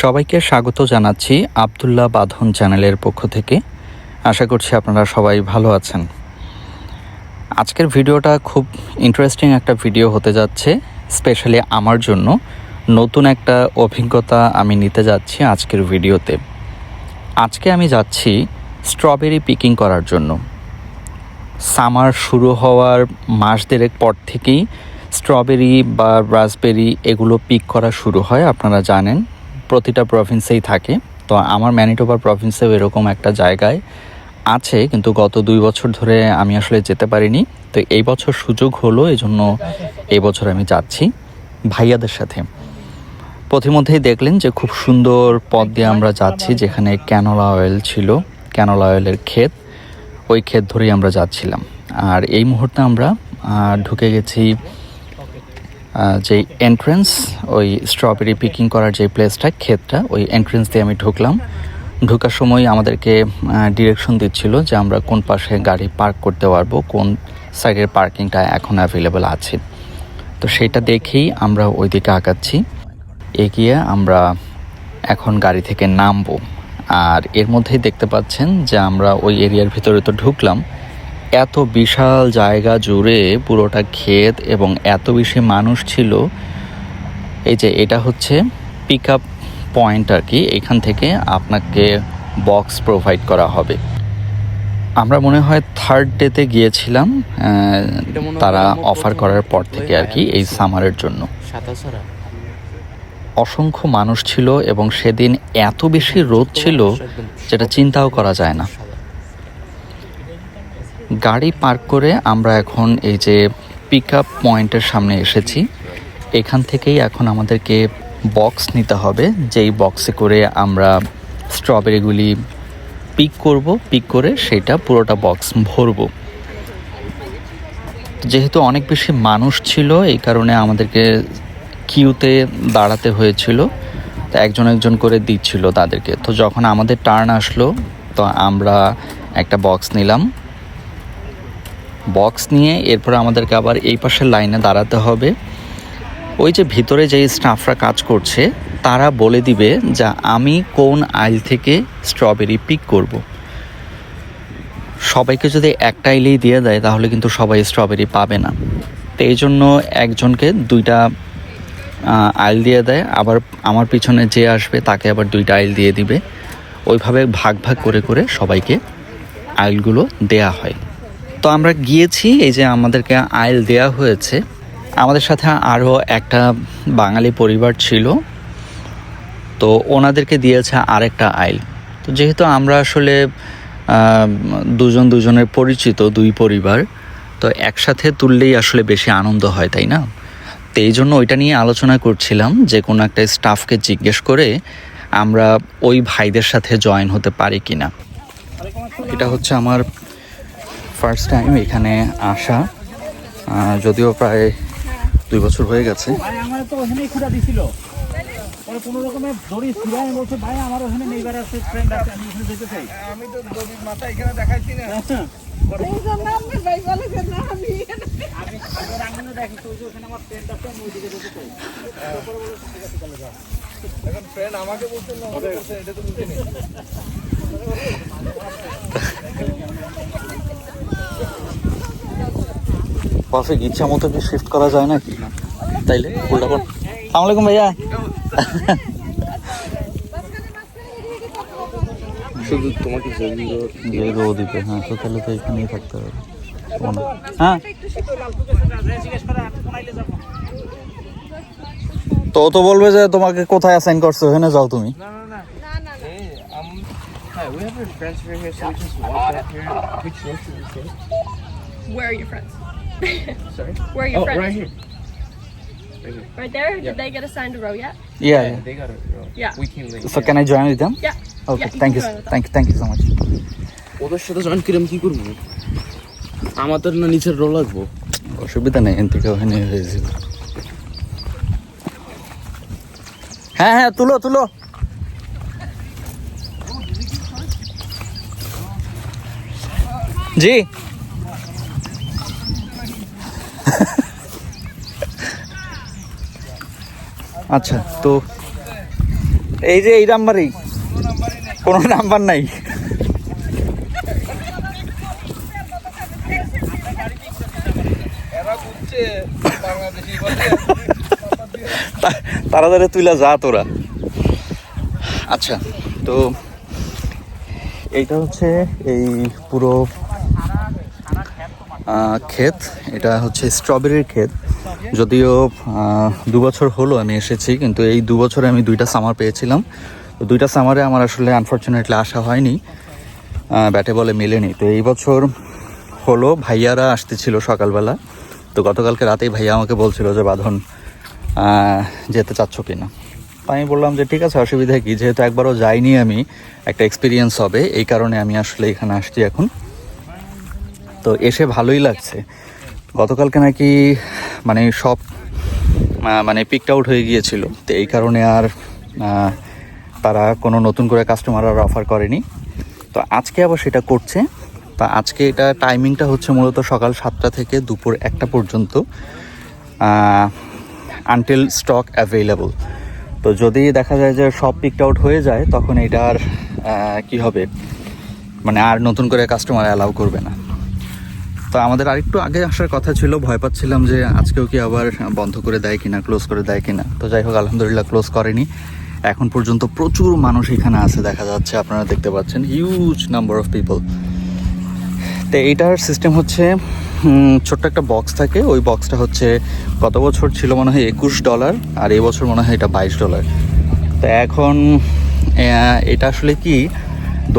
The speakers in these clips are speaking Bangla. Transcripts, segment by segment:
সবাইকে স্বাগত জানাচ্ছি আব্দুল্লাহ বাঁধন চ্যানেলের পক্ষ থেকে। আশা করছি আপনারা সবাই ভালো আছেন। আজকের ভিডিওটা খুব ইন্টারেস্টিং একটা ভিডিও হতে যাচ্ছে, স্পেশালি আমার জন্য। নতুন একটা অভিজ্ঞতা আমি নিতে যাচ্ছি আজকের ভিডিওতে। আজকে আমি যাচ্ছি স্ট্রবেরি পিকিং করার জন্য। সামার শুরু হওয়ার মাস দেড়েক পর থেকেই স্ট্রবেরি বা রাসবেরি এগুলো পিক করা শুরু হয়, আপনারা জানেন। প্রতিটা প্রভিন্সেই থাকে, তো আমার ম্যানিটোবা প্রভিন্সেও এরকম একটা জায়গায় আছে, কিন্তু গত 2 বছর ধরে আমি আসলে যেতে পারিনি। তো এই বছর সুযোগ হলো, এই জন্য এই বছর আমি যাচ্ছি ভাইয়াদের সাথে। পথিমধ্যেই দেখলেন যে খুব সুন্দর পথ দিয়ে আমরা যাচ্ছি, যেখানে ক্যানোলা অয়েল ছিল, ক্যানোলা অয়েলের ক্ষেত, ওই ক্ষেত ধরেই আমরা যাচ্ছিলাম। আর এই মুহূর্তে আমরা ঢুকে গেছি যে এন্ট্রেন্স, ওই স্ট্রবেরি পিকিং করার যে প্লেসটা, ক্ষেতটা, ওই এন্ট্রেন্স দিয়ে আমি ঢুকলাম। ঢোকার সময় আমাদেরকে ডিরেকশন দিচ্ছিল যে আমরা কোন পাশে গাড়ি পার্ক করতে পারবো, কোন সাইডের পার্কিংটা এখন অ্যাভেলেবেল আছে। তো সেটা দেখেই আমরা ওই দিকে আগাচ্ছি। এগিয়ে আমরা এখন গাড়ি থেকে নামবো। আর এর মধ্যেই দেখতে পাচ্ছেন যে আমরা ওই এরিয়ার ভিতরে তো ঢুকলাম। এত বিশাল জায়গা জুড়ে পুরোটা ক্ষেত এবং এত বেশি মানুষ ছিল। এই যে এটা হচ্ছে পিক আপ পয়েন্ট আর কি, এখান থেকে আপনাকে বক্স প্রোভাইড করা হবে। আমরা মনে হয় 3rd ডেতে গিয়েছিলাম তারা অফার করার পর থেকে আর কি, এই সামারের জন্য। অসংখ্য মানুষ ছিল এবং সেদিন এত বেশি রোদ ছিল যেটা চিন্তাও করা যায় না। গাড়ি পার্ক করে আমরা এখন এই যে পিক আপ পয়েন্টের সামনে এসেছি। এখান থেকেই এখন আমাদেরকে বক্স নিতে হবে, যেই বক্সে করে আমরা স্ট্রবেরিগুলি পিক করব। পিক করে সেটা পুরোটা বক্স ভরব। যেহেতু অনেক বেশি মানুষ ছিল, এই কারণে আমাদেরকে কিউতে দাঁড়াতে হয়েছিল। তো একজন একজন করে দিচ্ছিল তাদেরকে। তো যখন আমাদের টার্ন আসলো, তো আমরা একটা বক্স নিলাম। বক্স নিয়ে এরপর আমাদেরকে আবার এই পাশের লাইনে দাঁড়াতে হবে। ওই যে ভিতরে যেই স্টাফরা কাজ করছে, তারা বলে দিবে যে আমি কোন আইল থেকে স্ট্রবেরি পিক করব। সবাইকে যদি একটা আইলেই দিয়ে দেয় তাহলে কিন্তু সবাই স্ট্রবেরি পাবে না। তো এই জন্য একজনকে 2টা আইল দিয়ে দেয়, আবার আমার পিছনে যে আসবে তাকে আবার 2টা আইল দিয়ে দিবে। ওইভাবে ভাগ ভাগ করে করে সবাইকে আইলগুলো দেয়া হয়। তো আমরা গিয়েছি, এই যে আমাদেরকে আইল দেয়া হয়েছে। আমাদের সাথে আরও একটা বাঙালি পরিবার ছিল, তো ওনাদেরকে দিয়েছে আরেকটা আইল। তো যেহেতু আমরা আসলে দুজনের পরিচিত 2 পরিবার, তো একসাথে তুললেই আসলে বেশি আনন্দ হয়, তাই না? তো এই জন্য ওইটা নিয়ে আলোচনা করছিলাম যে কোনো একটা স্টাফকে জিজ্ঞেস করে আমরা ওই ভাইদের সাথে জয়েন হতে পারি কি না। এটা হচ্ছে আমার ফার্স্ট টাইম এখানে আসা, যদিও প্রায় 2 বছর হয়ে গেছে। পারফেক্ট, ইচ্ছা মতো কি শিফট করা যায় নাকি? তাইলে উল্টা কর। আসসালামু আলাইকুম ভাইয়া। শুধু তোমাকে যে রোদ দিতে, হ্যাঁ, তো তাহলে তো এখানেই থাকতে হবে। হ্যাঁ, তো তো বলবে যে তোমাকে কোথায় অ্যাসাইন করছে, ওখানে যাও তুমি। we have our friends right here, so we just walk up here, pick close to the store. Where are your friends? Sorry? Where are your friends? Right here. Right here. Right there? Yeah. Did they get assigned a row yet? Yeah. They got it. Yeah. We came late. So can I join with them? Yeah. Okay, Yeah, thank you you, can join with thank you so much. ওদের সাথে জয়েন করে আমি কি করবো? আমাদের না নিচের রো লাগবো। অসুবিধা নেই, এখান থেকে ওখানে হয়ে যাবে। হ্যাঁ হ্যাঁ, তুলো। জি। আচ্ছা, তো এই যে এই নাম্বারেই কোনো নাম্বার নাই। তাড়াতাড়ি তুইলা যা তোরা। আচ্ছা, তো এইটা হচ্ছে এই পুরো ক্ষেত, এটা হচ্ছে স্ট্রবেরির ক্ষেত। যদিও 2 বছর হলো আমি এসেছি, কিন্তু এই 2 বছরে আমি 2টা সামার পেয়েছিলাম। তো 2টা সামারে আমার আসলে আনফর্চুনেটলি আসা হয়নি, ব্যাটে বলে মেলেনি। তো এই বছর হলো, ভাইয়ারা আসতেছিল সকালবেলা। তো গতকালকে রাতেই ভাইয়া আমাকে বলছিল যে বাঁধন যেতে চাচ্ছ কি না। তো আমি বললাম যে ঠিক আছে, অসুবিধা কি, যেহেতু একবারও যাইনি আমি, একটা এক্সপিরিয়েন্স হবে, এই কারণে আমি আসলে এখানে আসছি এখন। তো এসে ভালোই লাগছে। গতকালকে নাকি মানে সব মানে পিকড আউট হয়ে গিয়েছিল, তো এই কারণে আর তারা কোনো নতুন করে কাস্টমার আর অফার করেনি। তো আজকে আবার সেটা করছে। তা আজকে এটা টাইমিংটা হচ্ছে মূলত সকাল 7টা থেকে দুপুর 1টা পর্যন্ত, আনটিল স্টক অ্যাভেলেবল। তো যদি দেখা যায় যে সব পিকড আউট হয়ে যায়, তখন এটা আর কী হবে, মানে আর নতুন করে কাস্টমার অ্যালাউ করবে না। তো আমাদের আরেকটু আগে আসার কথা ছিল, ভয় পাচ্ছিলাম যে আজকেও কি আবার বন্ধ করে দেয় কিনা, ক্লোজ করে দেয় কিনা। তো যাই হোক, আলহামদুলিল্লাহ ক্লোজ করেনি। এখন পর্যন্ত প্রচুর মানুষ এখানে আছে দেখা যাচ্ছে, আপনারা দেখতে পাচ্ছেন হিউজ নাম্বার অফ পিপল। তো এইটার সিস্টেম হচ্ছে ছোট্ট একটা বক্স থাকে, ওই বক্সটা হচ্ছে গত বছর ছিল মনে হয় $21, আর এই বছর মনে হয় এটা $22। তো এখন এটা আসলে কি,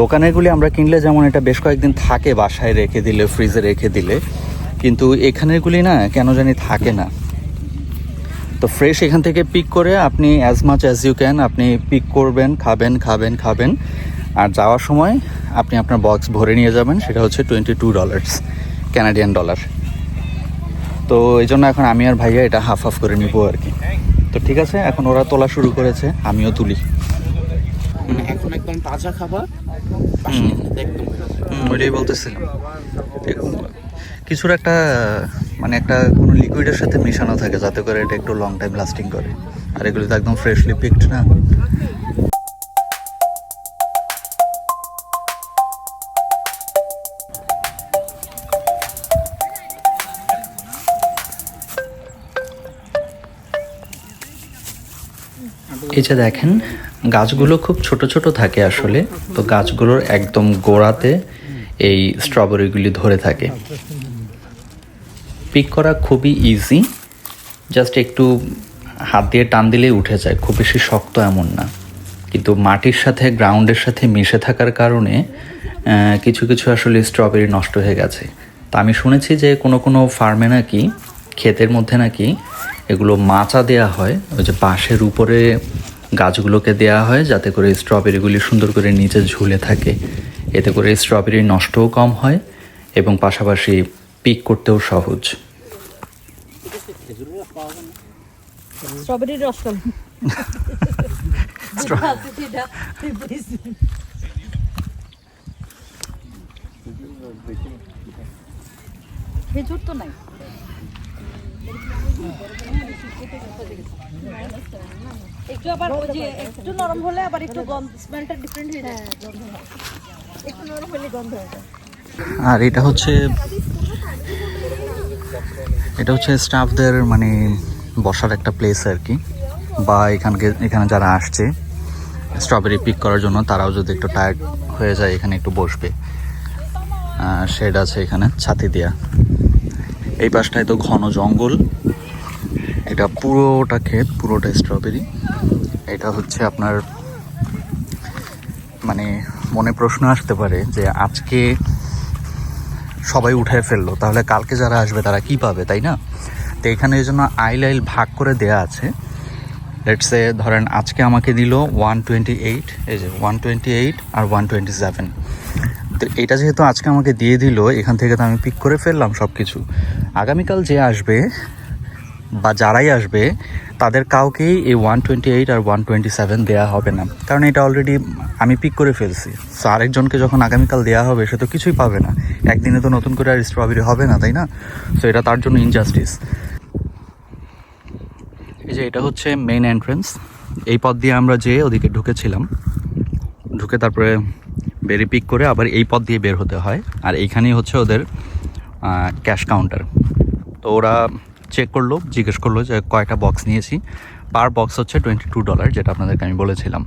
দোকানেরগুলি আমরা কিনলে যেমন এটা বেশ কয়েকদিন থাকে বাসায় রেখে দিলে, ফ্রিজে রেখে দিলে, কিন্তু এখানেরগুলি না কেন জানি থাকে না। তো ফ্রেশ এখান থেকে পিক করে আপনি as much as you can আপনি পিক করবেন, খাবেন, আর যাওয়ার সময় আপনি আপনার বক্স ভরে নিয়ে যাবেন। সেটা হচ্ছে $22 কানাডিয়ান ডলার। তো এই জন্য এখন আমি আর ভাইয়া এটা হাফ হাফ করে নিবো আর কি। তো ঠিক আছে, এখন ওরা তোলা শুরু করেছে, আমিও তুলি। এখন একদম তাজা খাবার, একদম ওইটাই বলতেছিলাম, কিছুর একটা মানে একটা কোনো লিকুইডের সাথে মেশানো থাকে যাতে করে এটা একটু লং টাইম লাস্টিং করে, আর এগুলো তো একদম ফ্রেশলি পিকড না। এই যে দেখেন, গাছগুলো খুব ছোট ছোট থাকে আসলে। তো গাছগুলোর একদম গোড়াতে এই স্ট্রবেরিগুলি ধরে থাকে। পিক করা খুবই ইজি, জাস্ট একটু হাত দিয়ে টান দিলেই উঠে যায়, খুব বেশি শক্ত এমন না। কিন্তু মাটির সাথে, গ্রাউন্ডের সাথে মিশে থাকার কারণে কিছু কিছু আসলে স্ট্রবেরি নষ্ট হয়ে গেছে। তা আমি শুনেছি যে কোনো ফার্মে নাকি, ক্ষেতের মধ্যে নাকি এগুলো মাচা দেয়া হয়, ওই যে বাঁশের উপরে গাছগুলোকে দেয়া হয়, যাতে করে স্ট্রবেরিগুলি সুন্দর করে নিচে ঝুলে থাকে। এতে করে স্ট্রবেরি নষ্টও কম হয় এবং পাশাপাশি পিক করতেও সহজ। স্ট্রবেরির রস খেজুর তো নাই। একটু আবার ওই যে একটু নরম হলে আবার একটু গন্ধ, স্মেলটা ডিফারেন্ট হয়ে যায়। একটু নরম হলে গন্ধ হয়ে যায়। আর এটা হচ্ছে স্টাফদের মানে বসার একটা প্লেস আর কি, বা এখানে যারা আসছে স্ট্রবেরি পিক করার জন্য, তারাও যদি একটু টায়ার্ড হয়ে যায় এখানে একটু বসবে। শেড আছে এখানে ছাতি দেয়া। এই পাশটায় তো ঘন জঙ্গল, এটা পুরোটা ক্ষেত, পুরোটা স্ট্রবেরি। এটা হচ্ছে আপনার মানে মনে প্রশ্ন আসতে পারে যে আজকে সবাই উঠে ফেললো, তাহলে কালকে যারা আসবে তারা কি পাবে, তাই না? তো এখানে এই জন্য আইল ভাগ করে দেয়া আছে। লেটসে ধরেন আজকে আমাকে দিল 128, এই যে 128 আর 127। তো এটা যেহেতু আজকে আমাকে দিয়ে দিল, এখান থেকে তো আমি পিক করে ফেললাম সব কিছু। আগামীকাল যে আসবে বা যারাই আসবে তাদের কাউকেই এই 128 আর 127 দেওয়া হবে না, কারণ এটা অলরেডি আমি পিক করে ফেলছি। সো আরেকজনকে যখন আগামীকাল দেওয়া হবে সে তো কিছুই পাবে না, একদিনে তো নতুন করে আর স্ট্রবেরি হবে না, তাই না? সো এটা তার জন্য ইনজাস্টিস। এই যে এটা হচ্ছে মেইন এন্ট্রেন্স, এই পথ দিয়ে আমরা যেয়ে ওদিকে ঢুকেছিলাম, ঢুকে তারপরে বেরি পিক করে আবার এই পথ দিয়ে বের হতে হয়। আর এইখানেই হচ্ছে ওদের ক্যাশ কাউন্টার। তো ওরা চেক করলো, জিজ্ঞেস করলো যে কয়টা বক্স নিয়েছি। পার বক্স হচ্ছে $22, যেটা আপনাদেরকে আমি বলেছিলাম।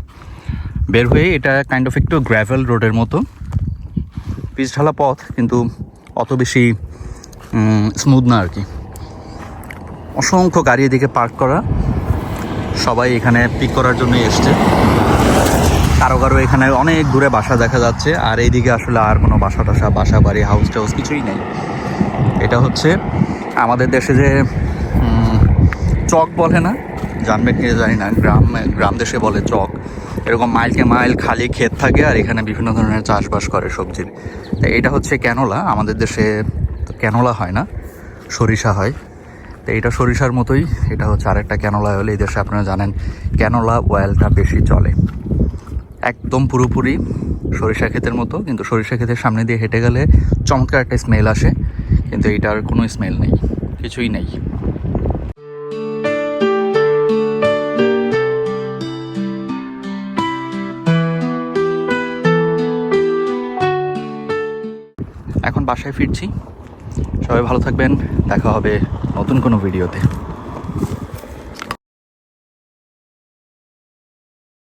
বের হয়ে এটা কাইন্ড অফ একটু গ্র্যাভেল রোডের মতো, পিচ ঢালা পথ, কিন্তু অত বেশি স্মুথ না আর কি। অসংখ্য গাড়ি এদিকে পার্ক করা, সবাই এখানে পিক করার জন্য এসছে। কারো কারো এখানে অনেক দূরে বাসা দেখা যাচ্ছে, আর এইদিকে আসলে আর কোনো বাসা বাড়ি হাউস টাউস কিছুই নেই। এটা হচ্ছে আমাদের দেশে যে চক বলে না, জানবেন কি জানি না, গ্রাম দেশে বলে চক। এরকম মাইলকে মাইল খালি ক্ষেত থাকে, আর এখানে বিভিন্ন ধরনের চাষবাস করে সবজির। তো এটা হচ্ছে ক্যানোলা। আমাদের দেশে তো ক্যানোলা হয় না, সরিষা হয়। তো এটা সরিষার মতোই, এটা হচ্ছে আরেকটা ক্যানোলা অয়েল। এই দেশে আপনারা জানেন ক্যানোলা অয়েলটা বেশি চলে। একদম পুরোপুরি সরিষা ক্ষেতের মতো, কিন্তু সরিষা ক্ষেতের সামনে দিয়ে হেঁটে গেলে চমৎকার একটা স্মেল আসে, কিন্তু এইটার কোনো স্মেল নেই, কিছুই নেই। এখন বাসায় ফিরছি। সবাই ভালো থাকবেন, দেখা হবে নতুন কোনো ভিডিওতে।